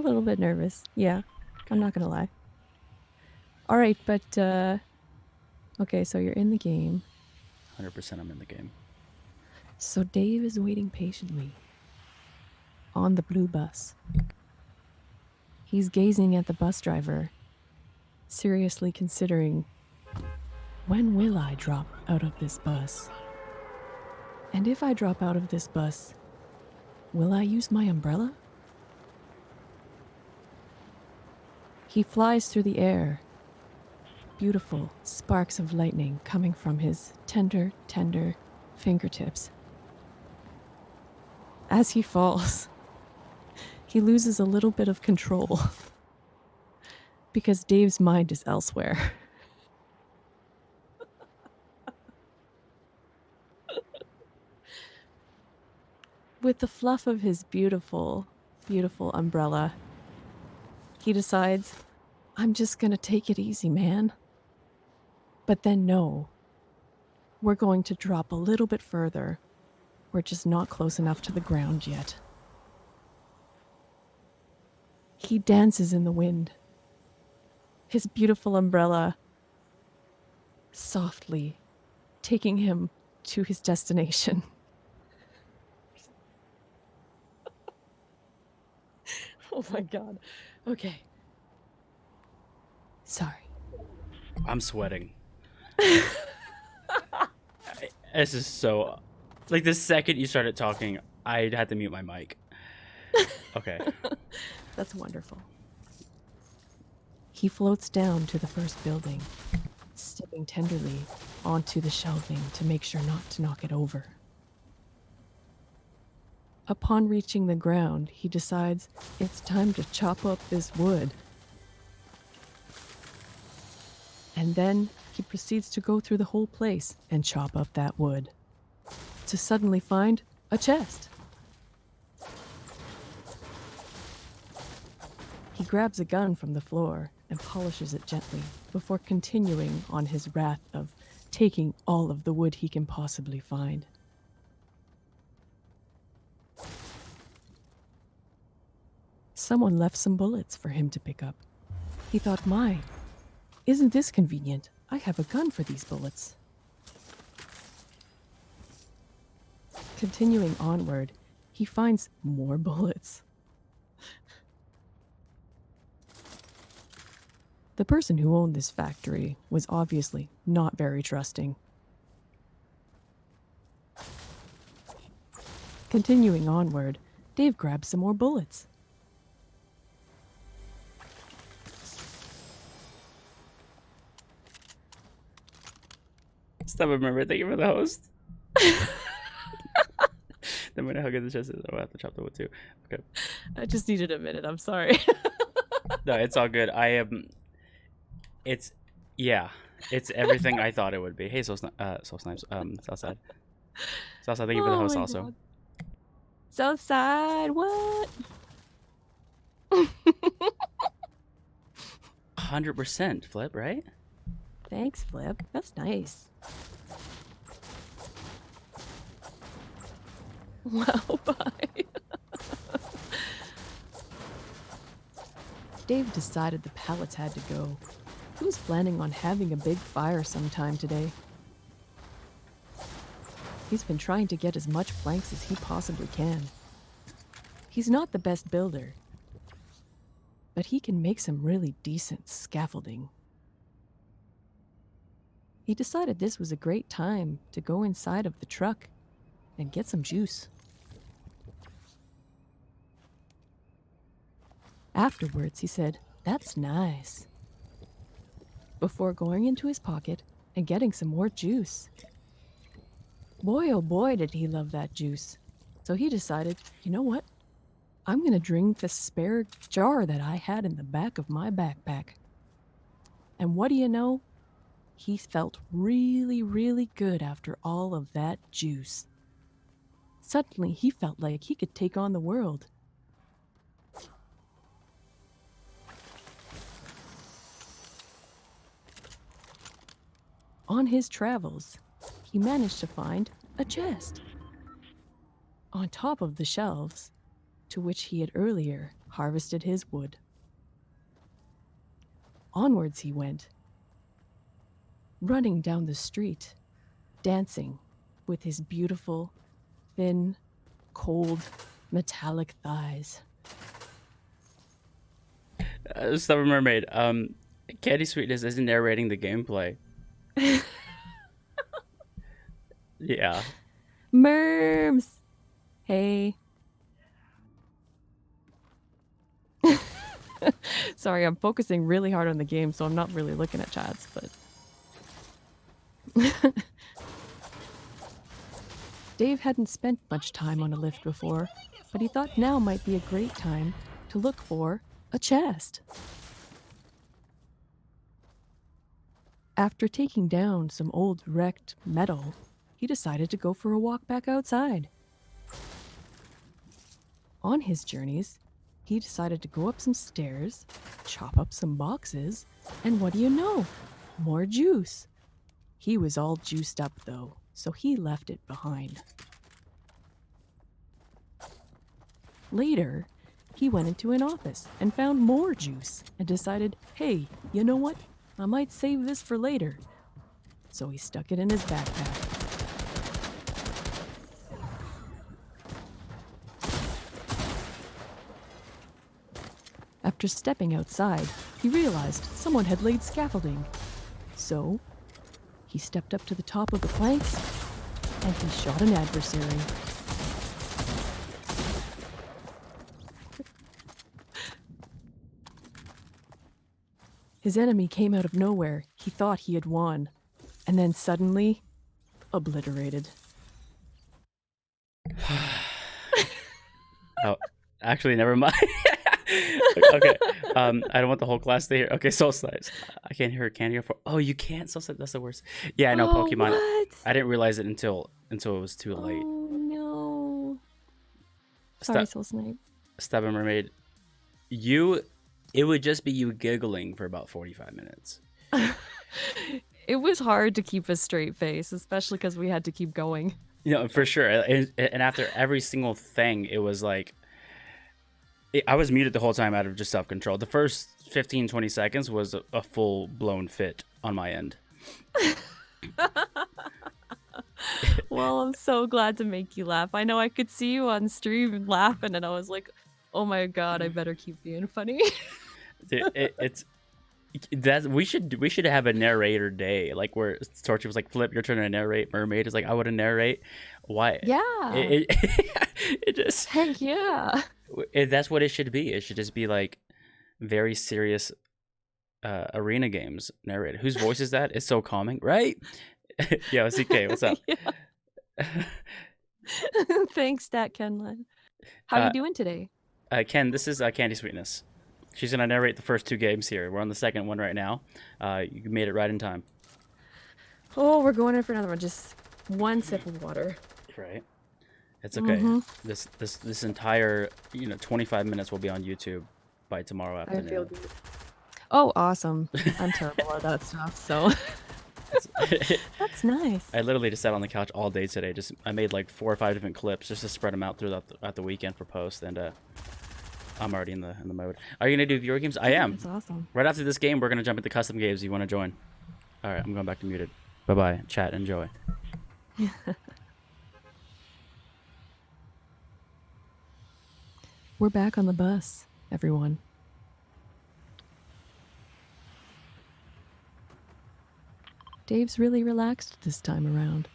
little bit nervous. Yeah, I'm not gonna lie. All right, but okay, so you're in the game. 100% I'm in the game. So Dave is waiting patiently on the blue bus. He's gazing at the bus driver, seriously considering, when will I drop out of this bus? And if I drop out of this bus, will I use my umbrella? He flies through the air, beautiful sparks of lightning coming from his tender, tender fingertips. As he falls, he loses a little bit of control because Dave's mind is elsewhere. With the fluff of his beautiful, beautiful umbrella, he decides, I'm just gonna take it easy, man. But then, no, we're going to drop a little bit further. We're just not close enough to the ground yet. He dances in the wind, his beautiful umbrella softly taking him to his destination. Oh my god. Okay. Sorry. I'm sweating. This is so. Like, the second you started talking, I had to mute my mic. Okay. That's wonderful. He floats down to the first building, stepping tenderly onto the shelving to make sure not to knock it over. Upon reaching the ground, he decides it's time to chop up this wood. And then he proceeds to go through the whole place and chop up that wood, to suddenly find a chest. He grabs a gun from the floor and polishes it gently before continuing on his wrath of taking all of the wood he can possibly find. Someone left some bullets for him to pick up. He thought, my, isn't this convenient? I have a gun for these bullets. Continuing onward, he finds more bullets. The person who owned this factory was obviously not very trusting. Continuing onward, Dave grabs some more bullets. Stop, remember. Thank you for the host. Then when I hug in the chest, I'll have to chop the wood too. Okay. I just needed a minute, I'm sorry. No, it's all good. I am. It's. Yeah. It's everything I thought it would be. Hey, Soul Snipes. Southside. Southside, thank you for the Oh host my also. god. Southside, what? 100% Flip, right? Thanks, Flip. That's nice. Wow, bye. Dave decided the pallets had to go. He was planning on having a big fire sometime today. He's been trying to get as much planks as he possibly can. He's not the best builder, but he can make some really decent scaffolding. He decided this was a great time to go inside of the truck and get some juice. Afterwards, he said, "That's nice," before going into his pocket and getting some more juice. Boy, oh boy, did he love that juice. So he decided, you know what? I'm going to drink the spare jar that I had in the back of my backpack. And what do you know? He felt really, really good after all of that juice. Suddenly, he felt like he could take on the world. On his travels, he managed to find a chest. On top of the shelves, to which he had earlier harvested his wood. Onwards he went, running down the street, dancing with his beautiful, thin, cold, metallic thighs. Stubborn Mermaid. Candy Sweetness isn't narrating the gameplay. Yeah. Merms! Hey. Sorry, I'm focusing really hard on the game, so I'm not really looking at chats, but... Dave hadn't spent much time on a lift before, but he thought now might be a great time to look for a chest. After taking down some old wrecked metal, he decided to go for a walk back outside. On his journeys, he decided to go up some stairs, chop up some boxes, and what do you know? More juice. He was all juiced up though, so he left it behind. Later, he went into an office and found more juice and decided, hey, you know what? I might save this for later. So he stuck it in his backpack. After stepping outside, he realized someone had laid scaffolding. So, he stepped up to the top of the planks and he shot an adversary. His enemy came out of nowhere. He thought he had won. And then suddenly, obliterated. Oh, actually, never mind. Okay. I don't want the whole class to hear. Okay, Soul Snipes. I can't hear it. Can't hear. Oh, you can't. Soul Snipes. That's the worst. Yeah, I know. Pokemon. What? I didn't realize it until it was too late. Oh no. Sorry, Soul Snipe. Stubborn Mermaid. It would just be you giggling for about 45 minutes. It was hard to keep a straight face, especially because we had to keep going. You know, for sure. And after every single thing, it was like I was muted the whole time out of just self-control. The first 15, 20 seconds was a full-blown fit on my end. Well, I'm so glad to make you laugh. I know I could see you on stream laughing, and I was like, oh my god, I better keep being funny. It's that we should have a narrator day, like where Torchy was like, Flip, your turn to narrate. Mermaid is like, I want to narrate. Why? Yeah. It just Heck yeah. That's what it should be. It should just be like very serious arena games narrated. Whose voice is that? It's so calming, right? Yo, CK, what's up? Thanks, Stat Kenlin. How you doing today? Ken, this is Candy Sweetness. She's gonna narrate the first two games here. We're on the second one right now. You made it right in time. Oh, we're going in for another one. Just one sip of water. Right. It's okay. This entire 25 minutes will be on YouTube by tomorrow afternoon. I feel good. Oh, awesome! I'm terrible at that stuff, so that's nice. I literally just sat on the couch all day today. I made like 4 or 5 different clips just to spread them out throughout the weekend for post, and I'm already in the mode. Are you gonna do viewer games? I am. That's awesome. Right after this game, we're gonna jump into custom games. You want to join? All right, I'm going back to muted. Bye bye. Chat. Enjoy. We're back on the bus, everyone. Dave's really relaxed this time around.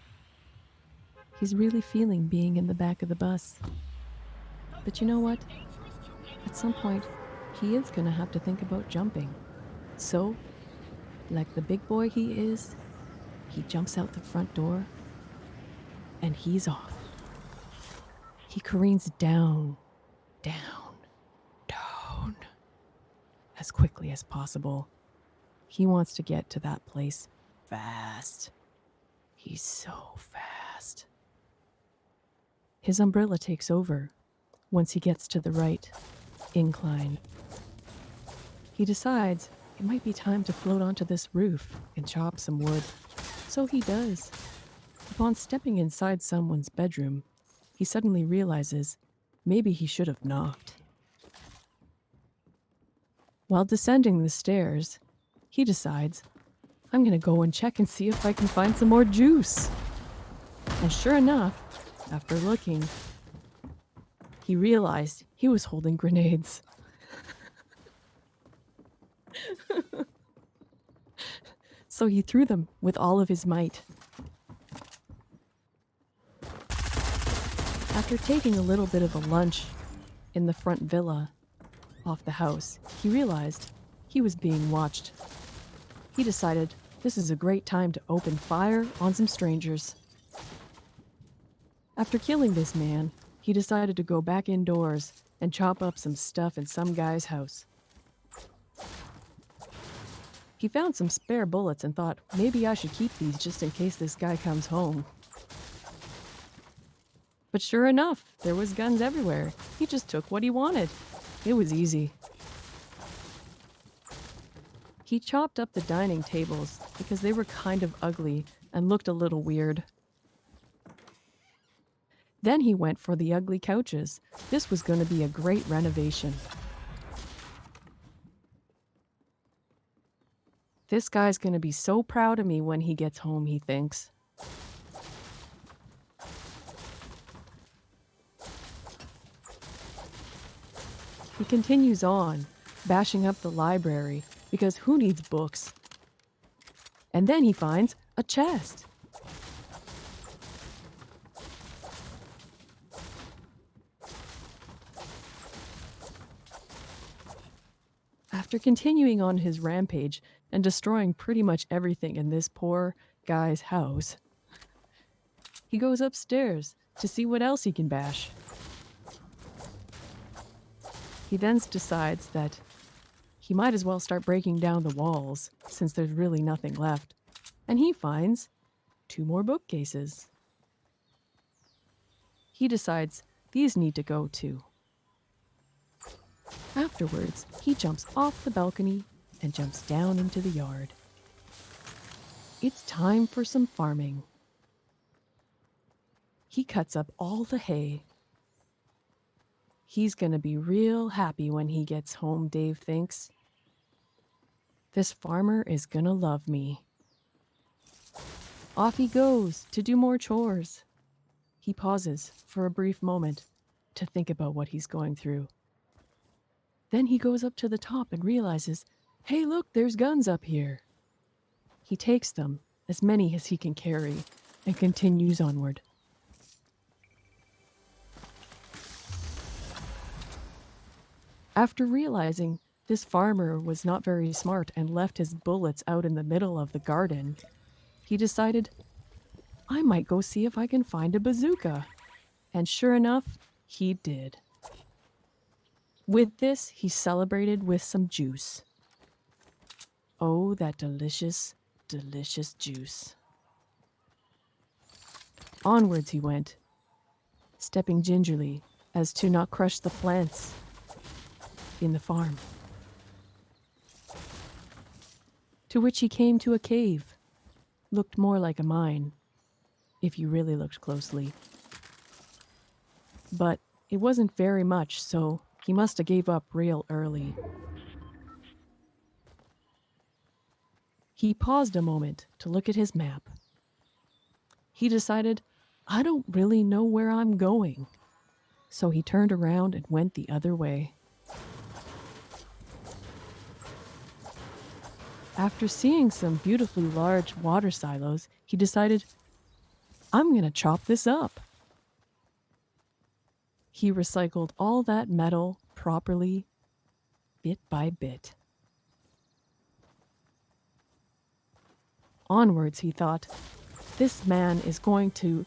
He's really feeling being in the back of the bus. But you know what? At some point, he is gonna have to think about jumping. So, like the big boy he is, he jumps out the front door, and he's off. He careens down, down, down, as quickly as possible. He wants to get to that place fast. He's so fast. His umbrella takes over once he gets to the right incline. He decides it might be time to float onto this roof and chop some wood. So he does. Upon stepping inside someone's bedroom, he suddenly realizes maybe he should have knocked. While descending the stairs, he decides, I'm gonna go and check and see if I can find some more juice. And sure enough, after looking, he realized he was holding grenades. So he threw them with all of his might. After taking a little bit of a lunch in the front villa off the house, he realized he was being watched. He decided this is a great time to open fire on some strangers. After killing this man, he decided to go back indoors and chop up some stuff in some guy's house. He found some spare bullets and thought, maybe I should keep these just in case this guy comes home. But sure enough, there was guns everywhere. He just took what he wanted. It was easy. He chopped up the dining tables because they were kind of ugly and looked a little weird. Then he went for the ugly couches. This was going to be a great renovation. This guy's going to be so proud of me when he gets home, he thinks. He continues on, bashing up the library, because who needs books? And then he finds a chest. After continuing on his rampage and destroying pretty much everything in this poor guy's house, he goes upstairs to see what else he can bash. He then decides that he might as well start breaking down the walls since there's really nothing left, and he finds 2 more bookcases. He decides these need to go too. Afterwards, he jumps off the balcony and jumps down into the yard. It's time for some farming. He cuts up all the hay. He's gonna be real happy when he gets home, Dave thinks. This farmer is gonna love me. Off he goes to do more chores. He pauses for a brief moment to think about what he's going through. Then he goes up to the top and realizes, hey, look, there's guns up here. He takes them, as many as he can carry, and continues onward. After realizing this farmer was not very smart and left his bullets out in the middle of the garden, he decided, I might go see if I can find a bazooka. And sure enough, he did. With this, he celebrated with some juice. Oh, that delicious, delicious juice. Onwards he went, stepping gingerly as to not crush the plants in the farm. To which he came to a cave. Looked more like a mine, if you really looked closely. But it wasn't very much, so he must have gave up real early. He paused a moment to look at his map. He decided, I don't really know where I'm going. So he turned around and went the other way. After seeing some beautifully large water silos, he decided, I'm gonna chop this up. He recycled all that metal properly, bit by bit. Onwards, he thought, this man is going to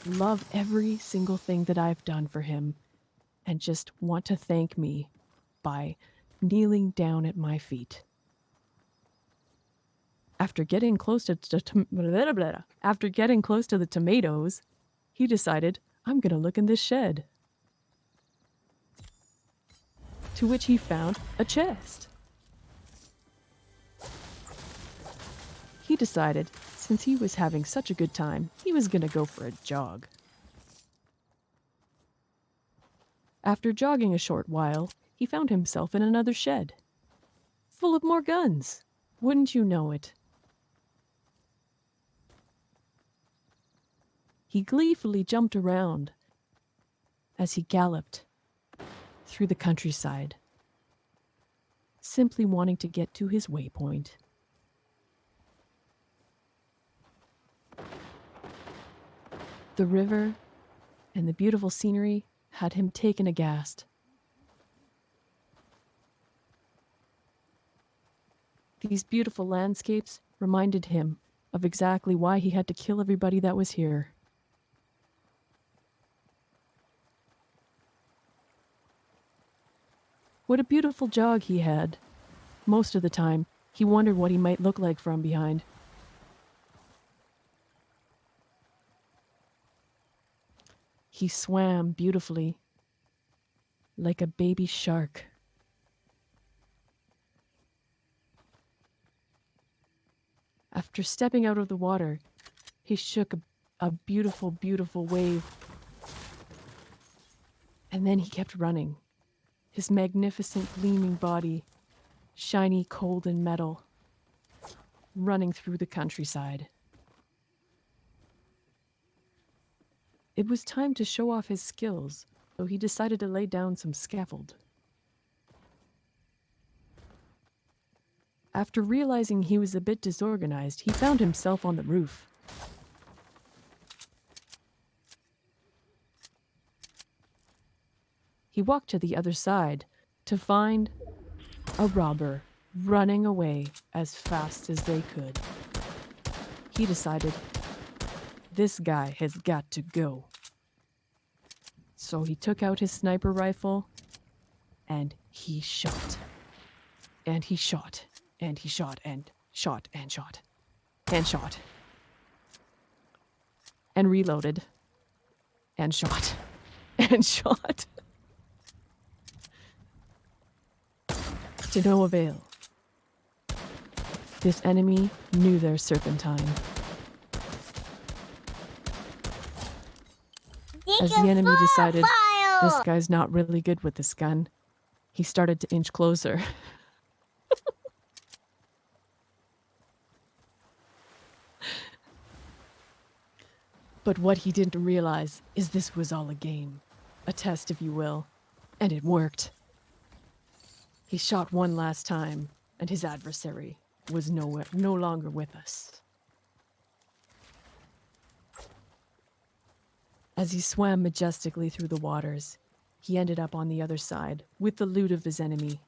love every single thing that I've done for him and just want to thank me by kneeling down at my feet. After getting close to the tomatoes, he decided, I'm going to look in this shed. To which he found a chest. He decided, since he was having such a good time, he was going to go for a jog. After jogging a short while, he found himself in another shed. full of more guns. Wouldn't you know it? He gleefully jumped around as he galloped through the countryside, simply wanting to get to his waypoint. The river and the beautiful scenery had him taken aghast. These beautiful landscapes reminded him of exactly why he had to kill everybody that was here. What a beautiful jog he had. Most of the time, he wondered what he might look like from behind. He swam beautifully, like a baby shark. After stepping out of the water, he shook a beautiful, beautiful wave. And then he kept running, his magnificent gleaming body, shiny, cold, and metal, running through the countryside. It was time to show off his skills, so he decided to lay down some scaffold. After realizing he was a bit disorganized, he found himself on the roof. He walked to the other side to find a robber running away as fast as they could. He decided, this guy has got to go. So he took out his sniper rifle and he shot. And he shot. And he shot and shot and shot. And shot. And reloaded. And shot. And shot. To no avail. This enemy knew their serpentine. As the enemy decided, this guy's not really good with this gun, he started to inch closer. But what he didn't realize is this was all a game. A test, if you will. And it worked. He shot one last time, and his adversary was no longer with us. As he swam majestically through the waters, he ended up on the other side with the loot of his enemy.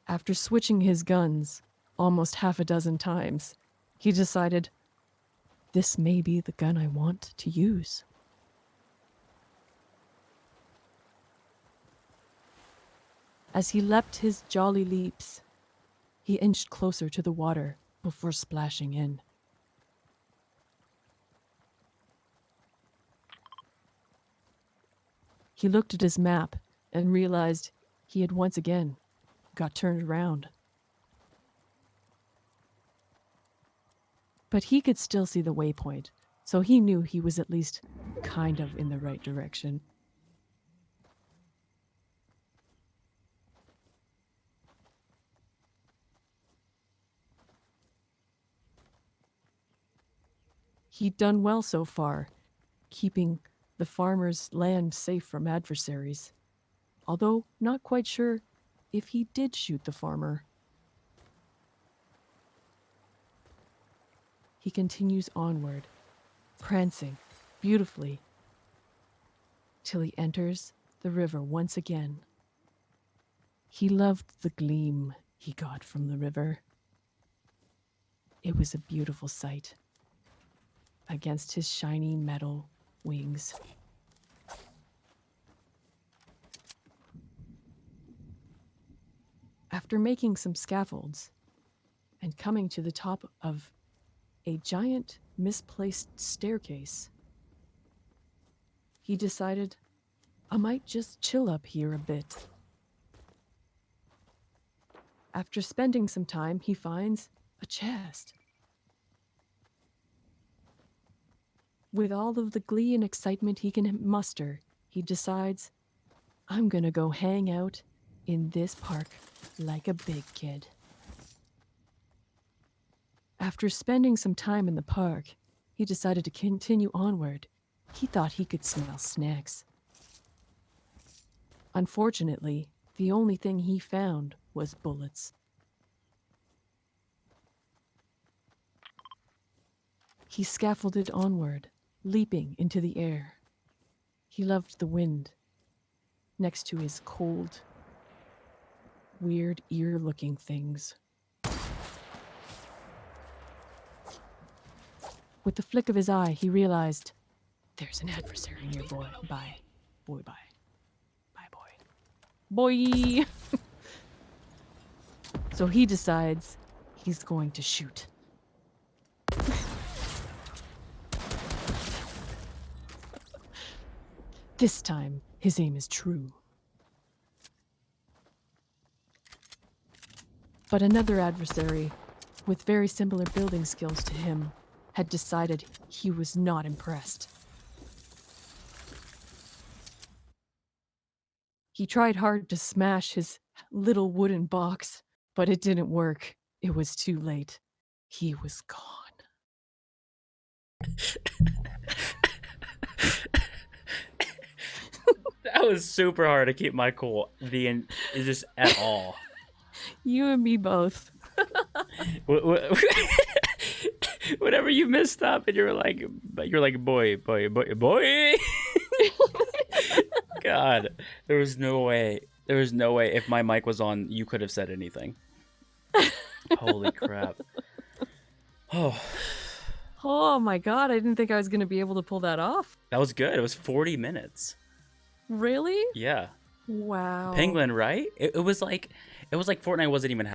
After switching his guns almost half a dozen times, he decided, this may be the gun I want to use. As he leapt his jolly leaps, he inched closer to the water before splashing in. He looked at his map and realized he had once again got turned around. But he could still see the waypoint, so he knew he was at least kind of in the right direction. He'd done well so far, keeping the farmer's land safe from adversaries, although not quite sure if he did shoot the farmer. He continues onward, prancing beautifully, till he enters the river once again. He loved the gleam he got from the river. It was a beautiful sight against his shiny metal wings. After making some scaffolds and coming to the top of a giant misplaced staircase, he decided, I might just chill up here a bit. After spending some time, he finds a chest. With all of the glee and excitement he can muster, he decides, I'm gonna go hang out in this park like a big kid. After spending some time in the park, he decided to continue onward. He thought he could smell snacks. Unfortunately, the only thing he found was bullets. He scaffolded onward, leaping into the air. He loved the wind next to his cold, weird ear-looking things. With the flick of his eye, he realized, there's an adversary nearby. Bye. Boy, bye. Bye, boy. Boy! So he decides he's going to shoot. This time, his aim is true. But another adversary, with very similar building skills to him, had decided he was not impressed. He tried hard to smash his little wooden box, but it didn't work. It was too late. He was gone. That was super hard to keep my cool just at all. You and me both. Whenever you messed up and you're like boy. God, there was no way. If my mic was on, you could have said anything. Holy crap. Oh my god, I didn't think I was going to be able to pull that off. That was good. It was 40 minutes. Really? Yeah. Wow. Penguin, right? It was like Fortnite wasn't even